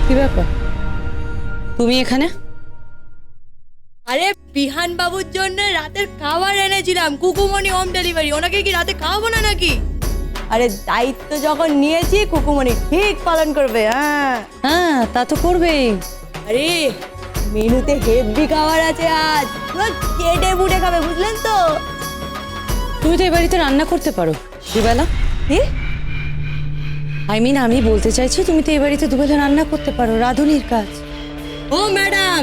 কি ব্যাপার তুমি এখানে? আরে বিহান বাবুর জন্য রাতের খাবার এনেছিলাম, কুকুমনি হোম ডেলিভারি। ওনাকে কি রাতে খাওয়াবো না নাকি? আরে দায়িত্ব যখন নিয়েছি কুকুমনি ঠিক পালন করবে। হ্যাঁ হ্যাঁ, তা তো করবেই। আরে মেনুতে হেভি খাবার আছে আজ, পুরো চেটে বুটে খাবে, বুঝলেন তো? তুমি তো এই বাড়িতে রান্না করতে পারো দুবেলা। কি? আমি বলতে চাইছি তুমি তো এই বাড়িতে দুবেলা রান্না করতে পারো, রাঁধুনির কাজ। ও ম্যাডাম,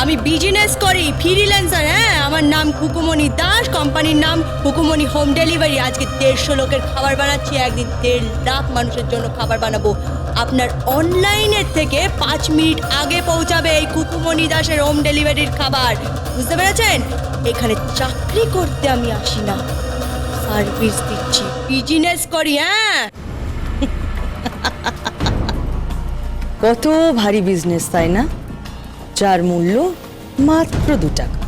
আমি বিজনেস করি, ফ্রিল্যান্সার। হ্যাঁ, আমার নাম কুকুমনি দাস, কোম্পানির নাম কুকুমনি হোম ডেলিভারি। আজকে 150 লোকের খাবার বানাচ্ছি, একদিন 1.5 লাখ মানুষের জন্য খাবার বানাবো। আপনার অনলাইনের থেকে 5 মিনিট আগে পৌঁছাবে এই কুকুমনি দাসের হোম ডেলিভারির খাবার। বুঝতে পেরেছেন? এখানে চাকরি করতে আমি আসি না, সার্ভিস দিচ্ছি, বিজনেস করি। হ্যাঁ, কত ভারী বিজনেস, তাই না? যার মূল্য মাত্র 2 টাকা।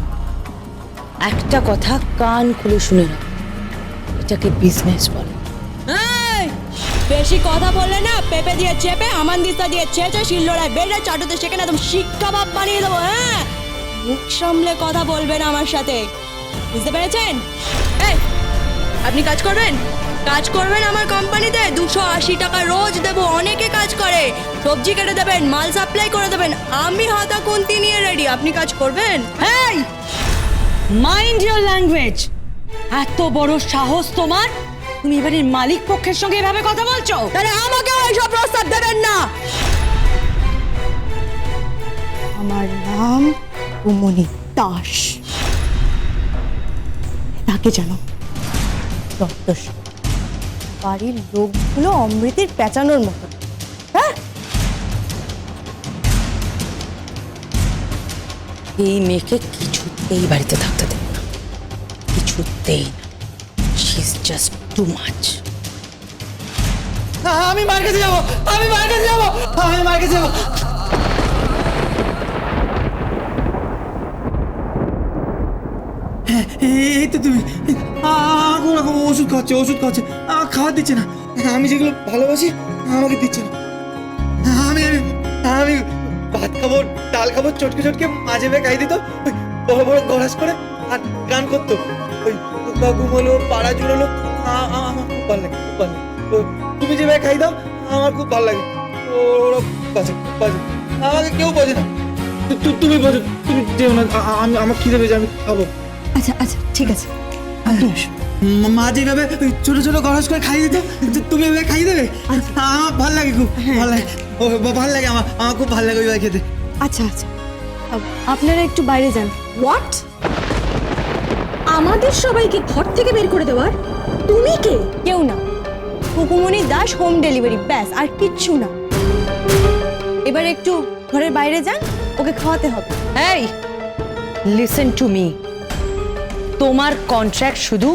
একটা কথা কান খুলে শুনে নাও, এটাকে বিজনেস বলে। এই, বেশি কথা বললে না পেঁপে দিয়ে চেপে, আমানদিস্তা দিয়ে চেঁচে, শিলনোড়ায় বেড়ে, চাটুতে সেখানে একদম শিক্ষা ভাব বানিয়ে দেবো। হ্যাঁ, মুখ সামলে কথা বলবেন আমার সাথে, বুঝতে পেরেছেন? এই, আপনি কাজ করবেন? কাজ করবেন আমার কোম্পানিতে, 280 টাকা রোজ দেবো। অনেকে কাজ করে, সবজি কেটে দেবেন, মাল সাপ্লাই করে দেবেন, আমি হাতা খুন্তি নিয়ে রেডি। আপনি কাজ করবেন? হেই, মাইন্ড ইওর ল্যাঙ্গুয়েজ। এত বড় সাহস তোমার, তুমি এবারের মালিক পক্ষের সঙ্গে এভাবে কথা বলছো? তাহলে আমাকে ওইসব প্রস্তাব দেবেন না। আমার নাম কুমনি দাস, তাকে জানো? বাড়ির লোকগুলো অমৃতের পেঁচানোর মতো। হ্যাঁ, এই মেয়েকে কিছুতেই বাড়িতে থাকতে দেব না, কিছুতেই না। She is just too much. আমি মার কাছে যাবো, আমি মার কাছে যাবো, আমি মার কাছে যাবো। এই তো তুমি। ওষুধ খাওয়াচ্ছে, খাওয়ার দিচ্ছে না। আমি যেগুলো ভালোবাসি আমাকে দিচ্ছে না। আমি আমি ভাত খাবো, ডাল খাবো, চটকে চটকে মাঝে বে খাই দিত, ওই বড় বড় গড়াস করে, আর গান করতো, ওই ঘুমোলো, পাড়া জুড়োলো। আমার খুব ভালো লাগে, খুব ভালো লাগে। তুমি যে ভাই খাই দাও আমার খুব ভালো লাগে। ওরা বাজে, আমাকে কেউ বোঝে না। তুমি বোঝো, তুমি যেও না। আমি আমার খিদে পেয়েছে, আমি খাবো। আচ্ছা আচ্ছা, ঠিক আছে, আপনি আসুন। মা যেভাবে ছোট ছোট গরজ করে খাই দিত, তুমি এভাবে খাই দেবে? আমার ভালো লাগে, খুব ভালো লাগে। ভালো লাগে, আমার খুব ভালো লাগে ওইভাবে খেতে। আচ্ছা আচ্ছা, আপনারা একটু বাইরে যান। হোয়াট? আমাদের সবাইকে ঘর থেকে বের করে দেওয়ার? তুমি কে? কেউ না, কুকুমনি দাস হোম ডেলিভারি, ব্যাস, আর কিচ্ছু না। এবার একটু ঘরের বাইরে যান, ওকে খাওয়াতে হবে। এই, লিসেন টু মি। তোমার কন্ট্রাক্ট শুধু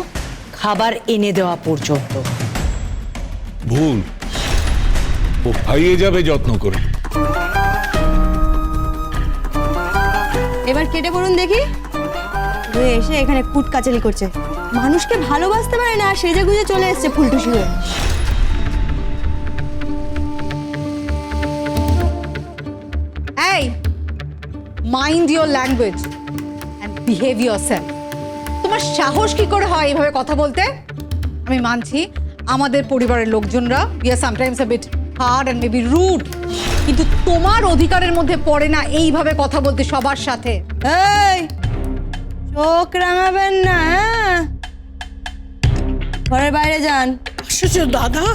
খাবার এনে দেওয়া পর্যন্ত। ভুল, ও খাইয়ে যাবে যত্ন করে। এবার কেটে পড়ুন দেখি। যে এসে এখানে কুটকাচালি করছে, মানুষকে ভালোবাসতে পারে না, সেজে গুজে চলে এসছে ফুলটুসি হয়ে। এই, mind your language and behave yourself. তোমার সাহস কি করে হয় এইভাবে কথা বলতে? আমি মানছি আমাদের পরিবারের লোকজনরা we are sometimes a bit hard and maybe rude, কিন্তু তোমার অধিকারের মধ্যে পড়ে না এইভাবে কথা বলতে সবার সাথে। এই, চোখ রাঙাবেন না। হ্যাঁ, ঘরের বাইরে যান। আশ্চর্য দাদা,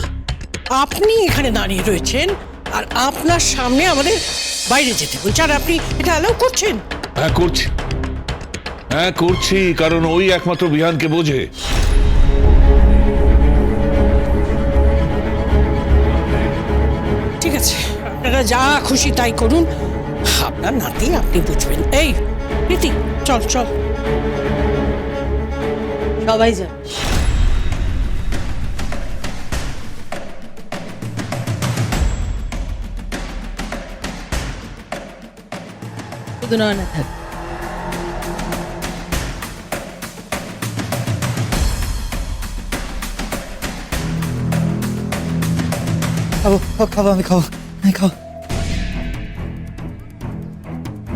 আপনি এখানে দাঁড়িয়ে রয়েছেন আর আপনার সামনে আমাদের বাইরে যেতে বলছে, আর আপনি এটা অ্যালাউ করছেন? হ্যাঁ করছি, কারণ ওই একমাত্র বিহানকে বোঝে। ঠিক আছে, আপনারা যা খুশি তাই করুন, আপনার নাতি আপনি বুঝবেন। এই প্রীতি, চল চল। সবাই যান। শুধু নয়না থাক। খাবো খাবো আমি খাবো খাবো।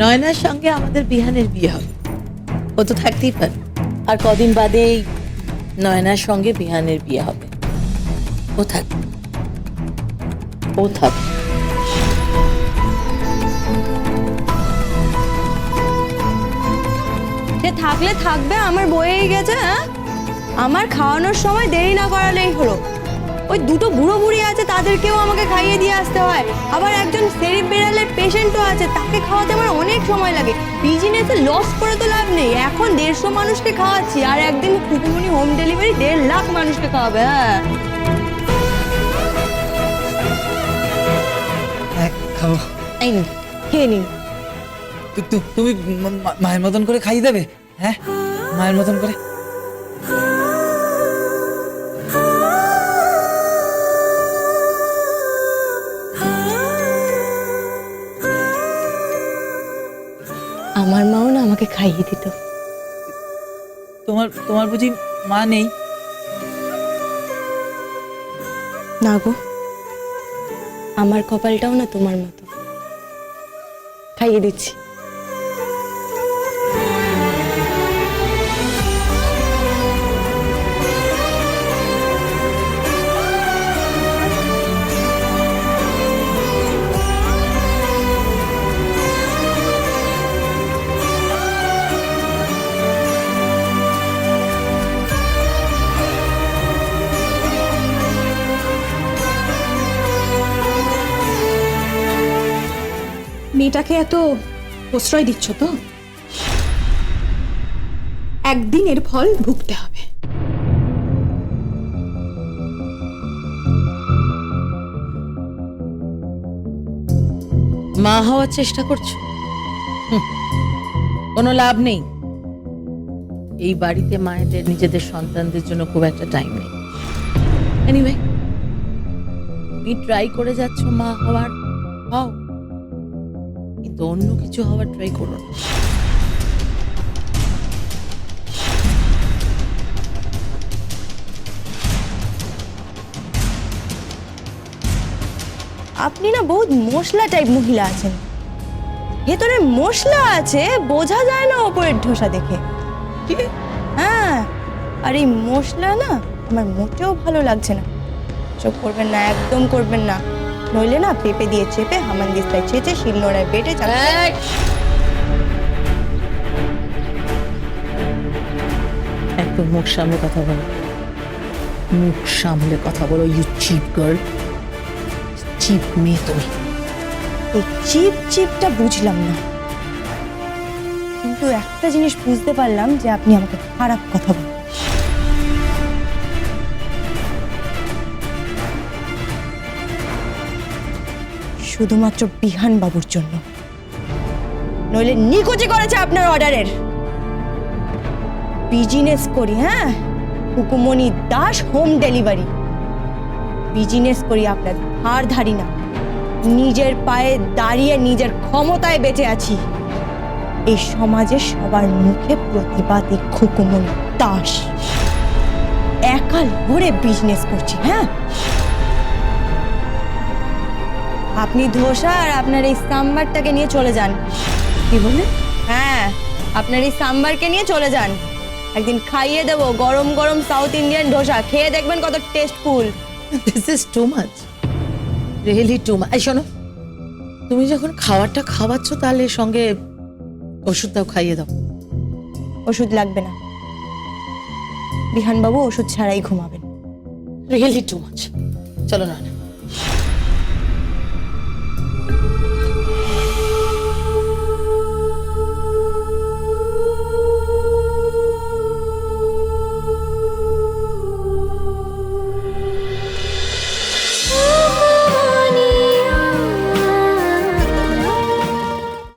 নয়নার সঙ্গে আমাদের বিহানের বিয়ে হবে, ও তো থাকতেই পারে। আর কদিন বাদেই নয়নার সঙ্গে বিহানের বিয়ে হবে। ও থাকবে। ও থাকবে। সে থাকলে থাকবে, আমার বয়েই গেছে। হ্যাঁ, আমার খাওয়ানোর সময় দেরি না করালেই হলো। ওই দুটো বুড়ো বুড়ি আছে, তাদেরকেও আমাকে খাইয়ে দিয়ে আসতে হয়। আবার একজন সেরিব্রালের পেশেন্টও আছে, তাকে খাওয়াতে আমার অনেক সময় লাগে। বিজনেসে লস করে তো লাভ নেই। এখন 150 মানুষকে খাওয়াচ্ছি, আর একদিন খুকুমনি হোম ডেলিভারি 1.5 লাখ মানুষকে খাওয়াবে। হ্যাঁ, খাবো। এই নিন, খেয়ে নিন। তুমি মায়ের মতন করে খাইয়ে দেবে? হ্যাঁ, মায়ের মতন করে। আমার মাও না আমাকে খাইয়ে দিত। তোমার বুঝি মা নেই? না গো, আমার কপালটাও না তোমার মতো। খাইয়ে দিচ্ছি। মেয়েটাকে এত প্রশ্রয় দিচ্ছ তো, একদিন এর ফল ভুগতে হবে। মা হওয়ার চেষ্টা করছো? কোনো লাভ নেই। এই বাড়িতে মায়েদের নিজেদের সন্তানদের জন্য খুব একটা টাইম নেই। এনিওয়ে, তুমি ট্রাই করে যাচ্ছ মা হওয়ার, হও, কিন্তু অন্য কিছু হওয়ার ট্রাই করো না। আপনি না বহুত মশলা টাইপ মহিলা আছেন। ভেতরে মশলা আছে, বোঝা যায় না ওপরের ঢোসা দেখে। হ্যাঁ, আর এই মশলা না আমার মোটেও ভালো লাগছে না। চোখ করবেন না, একদম করবেন না, নইলে না পেঁপে দিয়ে চেপে হামানদিস্তায় চেঁচে শিলনোড়ায় বেটে একদম মুখ সামলে কথা বলো, মুখ সামলে কথা বলো। ইউ চিপ গার্ল, চিপ মেয়ে তুমি। এই চিপ চিপটা বুঝলাম না, কিন্তু একটা জিনিস বুঝতে পারলাম যে আপনি আমাকে খারাপ কথা বলেন। শুধুমাত্র বিহান বাবুর জন্য, নইলে নিকুচি করেছে আপনার অর্ডারের। বিজনেস করি, হ্যাঁ, হুকুমনি দাস হোম ডেলিভারি বিজনেস করি, আপনার ধার ধারি না। নিজের পায়ে দাঁড়িয়ে নিজের ক্ষমতায় বেঁচে আছি। এই সমাজে সবার মুখে প্রতিবাদ এই হুকুমনি দাস। একা লড়ে বিজনেস করছি। হ্যাঁ, আপনি ধোসা আর আপনার এই সাম্বারটাকে নিয়ে চলে যান। কি বলে? হ্যাঁ, আপনার এই সাম্বারকে নিয়ে চলে যান। একদিন খাইয়ে দেবো গরম গরম সাউথ ইন্ডিয়ান ধোসা, খেয়ে দেখবেন কত tasteful. This is too much, really too much. এই শোনো, তুমি যখন খাবারটা খাওয়াচ্ছ তাহলে সঙ্গে ওষুধটাও খাইয়ে দাও। ওষুধ লাগবে না, বিহানবাবু ওষুধ ছাড়াই ঘুমাবেন। Really too much. চলো না।